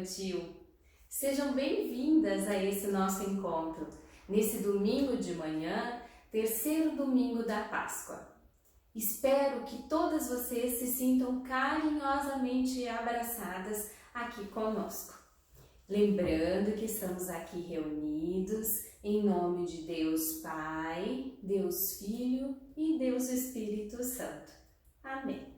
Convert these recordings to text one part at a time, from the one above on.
infantil. Sejam bem-vindas a esse nosso encontro, nesse domingo de manhã, terceiro domingo da Páscoa. Espero que todas vocês se sintam carinhosamente abraçadas aqui conosco. Lembrando que estamos aqui reunidos em nome de Deus Pai, Deus Filho e Deus Espírito Santo. Amém.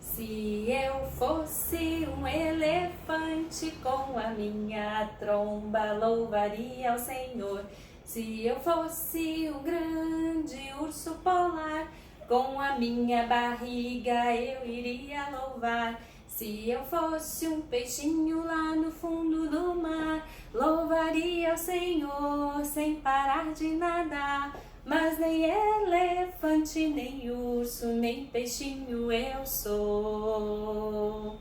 Se eu fosse um elefante, com a minha tromba louvaria ao Senhor. Se eu fosse um grande urso polar, com a minha barriga eu iria louvar. Se eu fosse um peixinho lá no fundo do mar, louvaria ao Senhor sem parar de nadar. Mas nem elefante, nem urso, nem peixinho eu sou.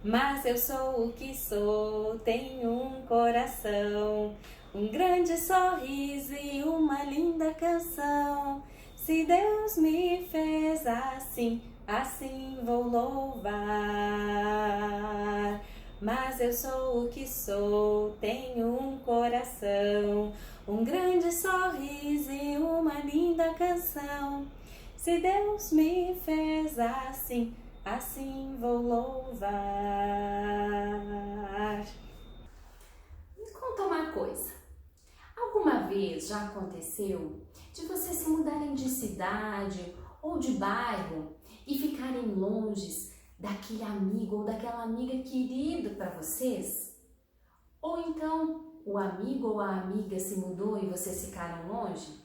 Mas eu sou o que sou, tenho um coração, um grande sorriso e uma linda canção. Se Deus me fez assim, assim vou louvar. Mas eu sou o que sou, tenho um coração, um grande sorriso e uma linda canção. Se Deus me fez assim, assim vou louvar. Me conta uma coisa. Alguma vez já aconteceu de vocês se mudarem de cidade ou de bairro e ficarem longe daquele amigo ou daquela amiga querido para vocês? Ou então o amigo ou a amiga se mudou e vocês ficaram longe?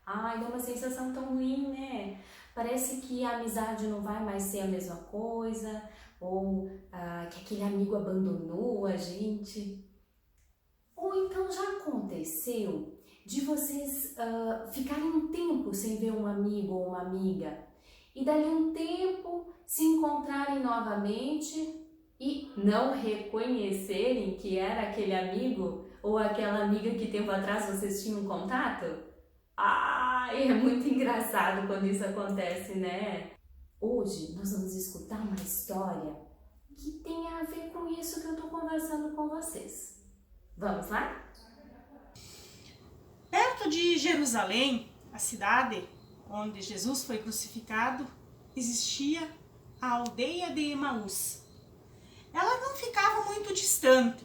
Ai, dá uma sensação tão ruim, né? Parece que a amizade não vai mais ser a mesma coisa, ou que aquele amigo abandonou a gente. Ou então já aconteceu de vocês ficarem um tempo sem ver um amigo ou uma amiga e dali um tempo se encontrarem novamente e não reconhecerem que era aquele amigo ou aquela amiga que tempo atrás vocês tinham contato? É muito engraçado quando isso acontece, né? Hoje nós vamos escutar uma história que tem a ver com isso que eu tô conversando com vocês. Vamos lá? Perto de Jerusalém, a cidade onde Jesus foi crucificado, existia a aldeia de Emaús. Ela não ficava muito distante,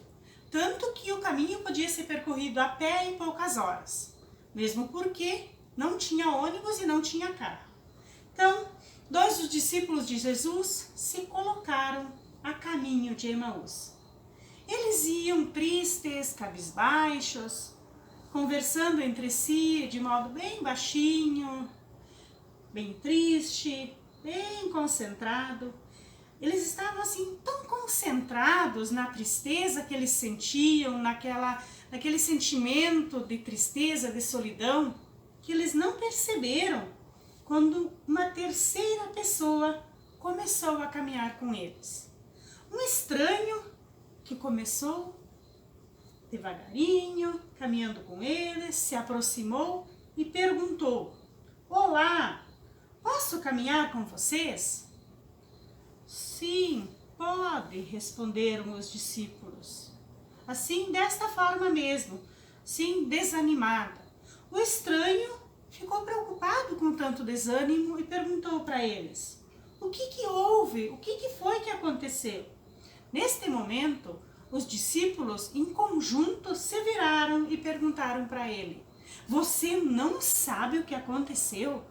tanto que o caminho podia ser percorrido a pé em poucas horas, mesmo porque não tinha ônibus e não tinha carro. Então, dois dos discípulos de Jesus se colocaram a caminho de Emaús. Eles iam tristes, cabisbaixos, conversando entre si de modo bem baixinho, bem triste, bem concentrado. Eles estavam assim tão concentrados na tristeza que eles sentiam, naquele sentimento de tristeza, de solidão, que eles não perceberam quando uma terceira pessoa começou a caminhar com eles. Um estranho que começou devagarinho, caminhando com eles, se aproximou e perguntou: "Olá, posso caminhar com vocês?" "Sim, pode", responderam os discípulos. Assim, desta forma mesmo, sim, desanimada. O estranho ficou preocupado com tanto desânimo e perguntou para eles: "O que houve? O que foi que aconteceu?" Neste momento, os discípulos em conjunto se viraram e perguntaram para ele: "Você não sabe o que aconteceu?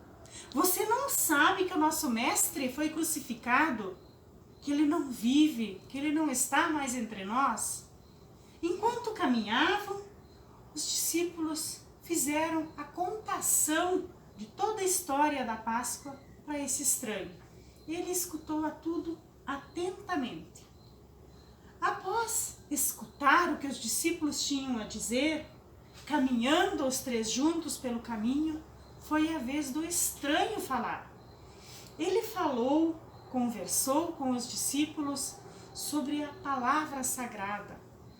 Você não sabe que o nosso mestre foi crucificado? Que ele não vive, que ele não está mais entre nós?" Enquanto caminhavam, os discípulos fizeram a contação de toda a história da Páscoa para esse estranho. Ele escutou a tudo atentamente. Após escutar o que os discípulos tinham a dizer, caminhando os três juntos pelo caminho, foi a vez do estranho falar. Ele falou, conversou com os discípulos sobre a palavra sagrada,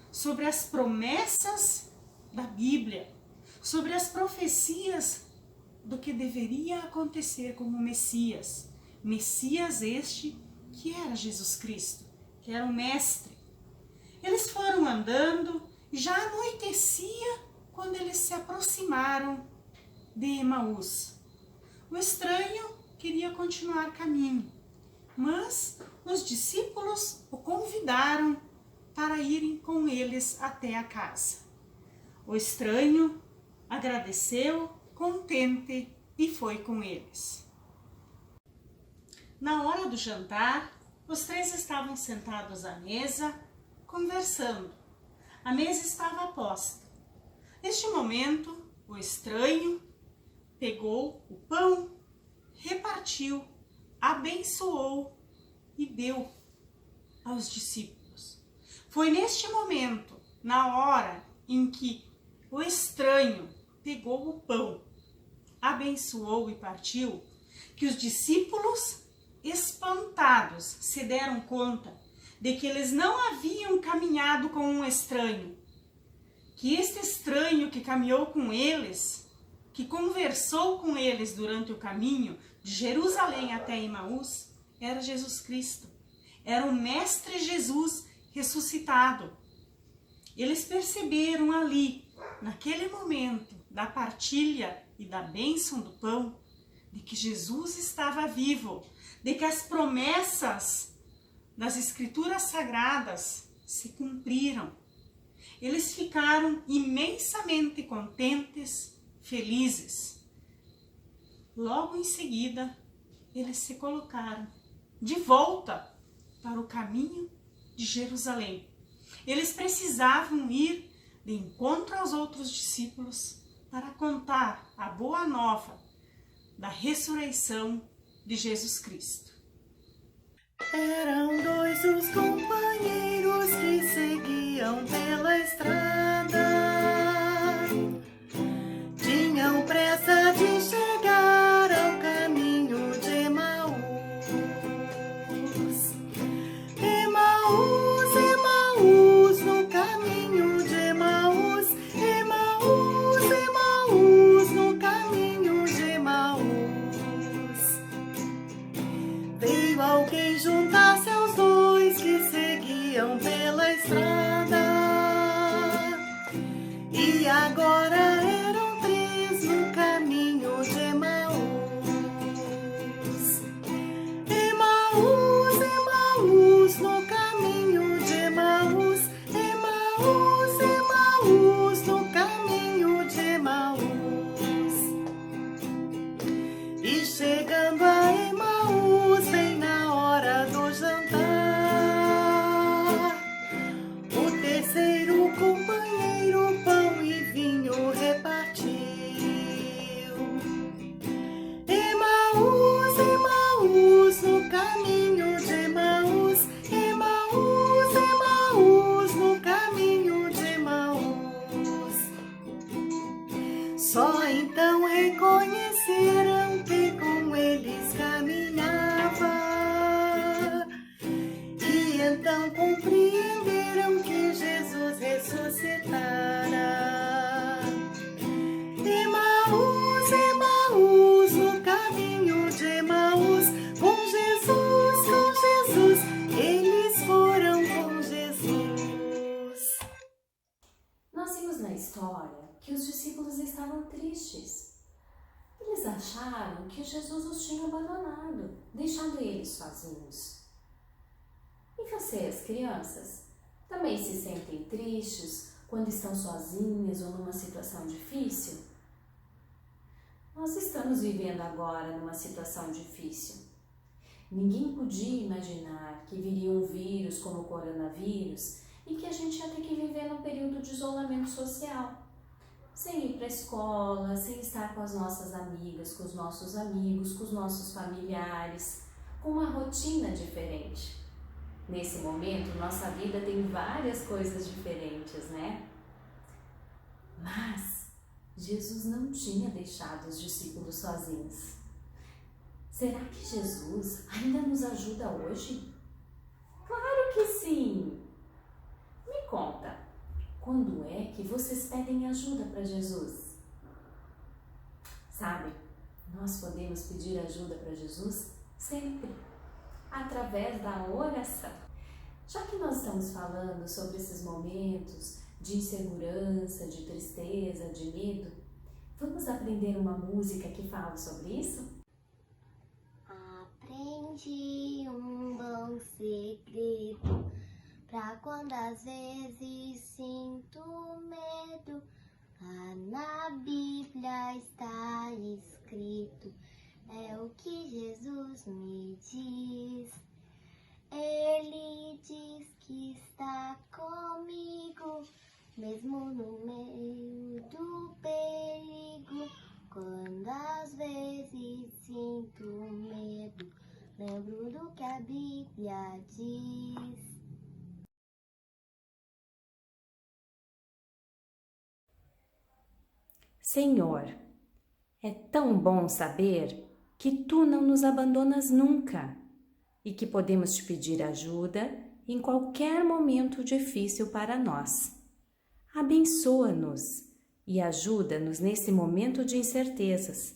sobre as promessas da Bíblia, sobre as profecias do que deveria acontecer com o Messias, Messias este que era Jesus Cristo, que era o Mestre. Eles foram andando e já anoitecia quando eles se aproximaram de Emaús. O estranho queria continuar caminho, mas os discípulos o convidaram para irem com eles até a casa. O estranho agradeceu, contente, e foi com eles. Na hora do jantar, os três estavam sentados à mesa, conversando. A mesa estava posta. Neste momento, o estranho pegou o pão, repartiu, abençoou e deu aos discípulos. Foi neste momento, na hora em que o estranho pegou o pão, abençoou e partiu, que os discípulos, espantados, se deram conta de que eles não haviam caminhado com um estranho, que este estranho que caminhou com eles, que conversou com eles durante o caminho de Jerusalém até Emaús, era Jesus Cristo, era o Mestre Jesus ressuscitado. Eles perceberam ali, naquele momento da partilha e da bênção do pão, de que Jesus estava vivo, de que as promessas das Escrituras Sagradas se cumpriram. Eles ficaram imensamente contentes, felizes. Logo em seguida, eles se colocaram de volta para o caminho de Jerusalém. Eles precisavam ir de encontro aos outros discípulos para contar a boa nova da ressurreição de Jesus Cristo. Eram dois os companheiros que seguiam pela estrada. Tinham pressa de chegar ao caminho de Emaús. Emaús, Emaús, no caminho de Emaús. Emaús, Emaús, no caminho de Emaús. Veio alguém juntar-se aos dois que seguiam pela estrada. E agora eram três no caminho de Emaús. Emaús, Emaús, no caminho de Emaús. Emaús, Emaús, no caminho de Emaús. E chegando a Emaús, bem na hora do jantar, o terceiro companheiro pão e vinho repartiu. Emaús, Emaús, no caminho de Emaús. Emaús, Emaús, no caminho de Emaús. Só então reconheceram que com eles caminhava, e então compreenderam que Jesus ressuscitara. Emaús, Emaús, no caminho de Emaús, com Jesus, eles foram com Jesus. Nós vimos na história que os discípulos estavam tristes. Eles acharam que Jesus os tinha abandonado, deixado eles sozinhos. E vocês, crianças, também se sentem tristes quando estão sozinhas ou numa situação difícil? Nós estamos vivendo agora numa situação difícil. Ninguém podia imaginar que viria um vírus como o coronavírus e que a gente ia ter que viver num período de isolamento social. Sem ir para a escola, sem estar com as nossas amigas, com os nossos amigos, com os nossos familiares, com uma rotina diferente. Nesse momento, nossa vida tem várias coisas diferentes, né? Mas Jesus não tinha deixado os discípulos sozinhos. Será que Jesus ainda nos ajuda hoje? Claro que sim! Me conta, quando é que vocês pedem ajuda para Jesus? Sabe, nós podemos pedir ajuda para Jesus sempre, através da oração. Já que nós estamos falando sobre esses momentos de insegurança, de tristeza, de medo, vamos aprender uma música que fala sobre isso? Aprendi um bom segredo pra quando às vezes sinto medo. Lá na Bíblia está escrito, é o que Jesus me diz. Ele diz que está comigo, mesmo no meio do perigo. Quando às vezes sinto medo, lembro do que a Bíblia diz. Senhor, é tão bom saber que Tu não nos abandonas nunca e que podemos Te pedir ajuda em qualquer momento difícil para nós. Abençoa-nos e ajuda-nos nesse momento de incertezas,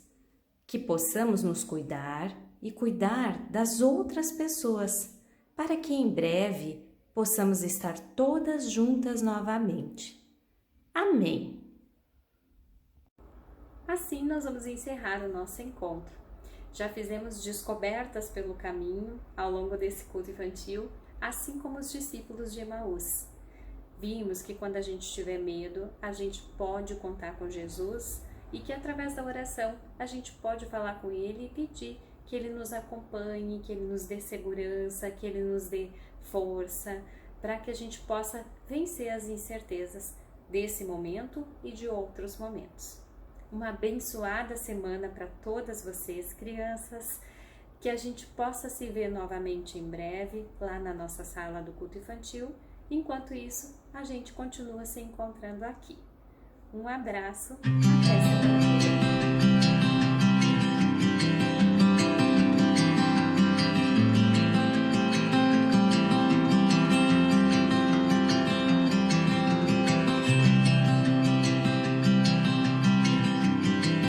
que possamos nos cuidar e cuidar das outras pessoas, para que em breve possamos estar todas juntas novamente. Amém. Assim nós vamos encerrar o nosso encontro. Já fizemos descobertas pelo caminho ao longo desse culto infantil, assim como os discípulos de Emaús. Vimos que quando a gente tiver medo, a gente pode contar com Jesus e que através da oração a gente pode falar com Ele e pedir que Ele nos acompanhe, que Ele nos dê segurança, que Ele nos dê força, para que a gente possa vencer as incertezas desse momento e de outros momentos. Uma abençoada semana para todas vocês, crianças, que a gente possa se ver novamente em breve lá na nossa sala do culto infantil. Enquanto isso, a gente continua se encontrando aqui. Um abraço, até semana que vem.